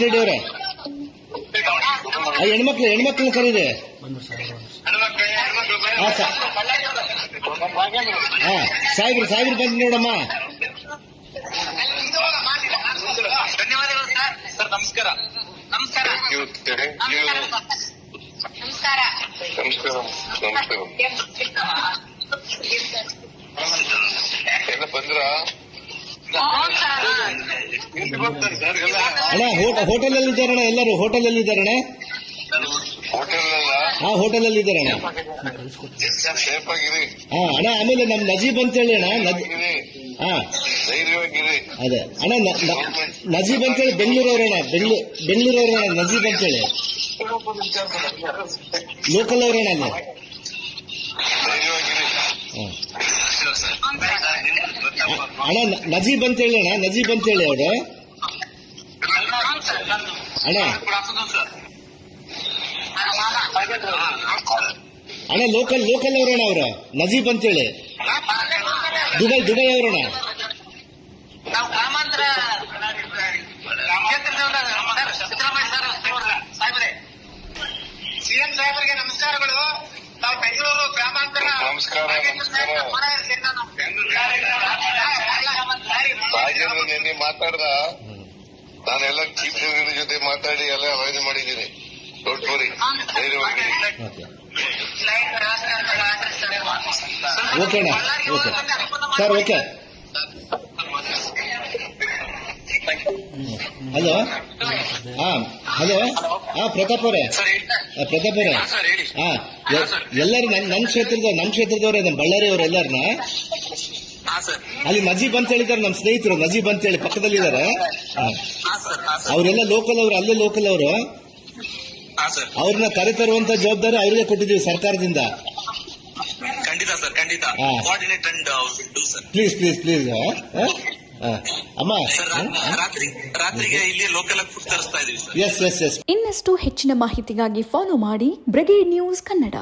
ಅವರೇ ಹೆಣ್ಮಕ್ಳು ಕರೀರಿ. ಸಾಹೇಬ್ರು ಬಂದು ನೋಡಮ್ಮ. ಧನ್ಯವಾದಗಳು ಸರ್. ನಮಸ್ಕಾರ. ಎಲ್ಲ ಬಂದ್ರ ಅಣ್ಣ ಹೋಟೆಲ್ ಅಲ್ಲಿ ಇದ್ದಾರಣ್ಣ, ಎಲ್ಲರೂ ಹೋಟೆಲ್ ಅಲ್ಲಿ ಇದ್ದಾರಣ್ಣ. ಹೋಟೆಲ್ ಅಲ್ಲಿ ಇದ್ದಾರಣ್ಣ. ಅಣ್ಣ ಆಮೇಲೆ ನಮ್ ನಜೀಬ್ ಅಂತ ಹೇಳಿ ಅಣ್ಣ. ಅದೇ ಅಣ್ಣ ನಜೀಬ್ ಅಂತ ಹೇಳಿ ಬೆಂಗಳೂರವ್ರಣ್ಣ. ಬೆಂಗಳೂರವ್ರಣ್ಣ ನಜೀಬ್ ಅಂತ ಹೇಳಿ ಲೋಕಲ್ ಅವ್ರಣ್ಣ ಅಲ್ಲಿ. ಅಣ್ಣ ನಜೀಬ್ ಅಂತ ಹೇಳಿ ಅಣ್ಣ, ನಜೀಬ್ ಅಂತ ಹೇಳಿ ಅವರು ಅಣ್ಣ ಲೋಕಲ್ ಅವ್ರಣ್ಣ ಅವರು ನಜೀಬ್ ಅಂತೇಳಿ ದುಬೈ ಅವ್ರಣ್ಣ. ಸಿಎಂ ಸಾಹೇಬರಿಗೆ ನಮಸ್ಕಾರಗಳು. ನಾವು ಬೆಂಗಳೂರು ಗ್ರಾಮಾಂತರ ರಾಜೇಂದ್ರ ನಿನ್ನೆ ಮಾತಾಡ್ದ. ನಾನೆಲ್ಲ ಚೀಫ್ ಸೆಕ್ರೆಟರಿ ಜೊತೆ ಮಾತಾಡಿ ಎಲ್ಲ ಅವಾಯ್ಡ್ ಮಾಡಿದ್ದೀನಿ. ಡೋಂಟ್ ವರಿ, ಧೈರ್ಯವಾಗಿರಿ. ಓಕೆ ಅಣ್ಣ, okay sir, okay. Hello Pratap ಅವರೇ, ಎಲ್ಲರೂ ನಮ್ಮ ಕ್ಷೇತ್ರದವ್ರೆ, ನಮ್ಮ ಬಳ್ಳಾರಿ ಅವರು ಎಲ್ಲರನ್ನ ಅಲ್ಲಿ ನಜೀಬ್ ಅಂತ ಹೇಳಿದ್ದಾರೆ. ನಮ್ಮ ಸ್ನೇಹಿತರು ನಜೀಬ್ ಅಂತ ಹೇಳಿ ಪಕ್ಕದಲ್ಲಿದ್ದಾರೆ. ಅವರೆಲ್ಲ ಲೋಕಲ್ ಅವರು, ಅಲ್ಲೇ ಲೋಕಲ್ ಅವರು. ಅವ್ರನ್ನ ಕರೆತರುವಂತ ಜವಾಬ್ದಾರಿ ಅವರಿಗೆ ಕೊಟ್ಟಿದ್ದೀವಿ ಸರ್ಕಾರದಿಂದ. ಖಂಡಿತ ಸರ್, ಖಂಡಿತ. ಪ್ಲೀಸ್ ಅಮ್ಮ, ರಾತ್ರಿಗೆ ಇಲ್ಲಿ ಲೋಕಲ್ ಫುಡ್ ತರಿಸ್ತಾ ಇದೀವಿ. ಎಸ್. ಇನ್ನಷ್ಟು ಹೆಚ್ಚಿನ ಮಾಹಿತಿಗಾಗಿ ಫಾಲೋ ಮಾಡಿ ಬ್ರಿಗೇಡ್ ನ್ಯೂಸ್ ಕನ್ನಡ.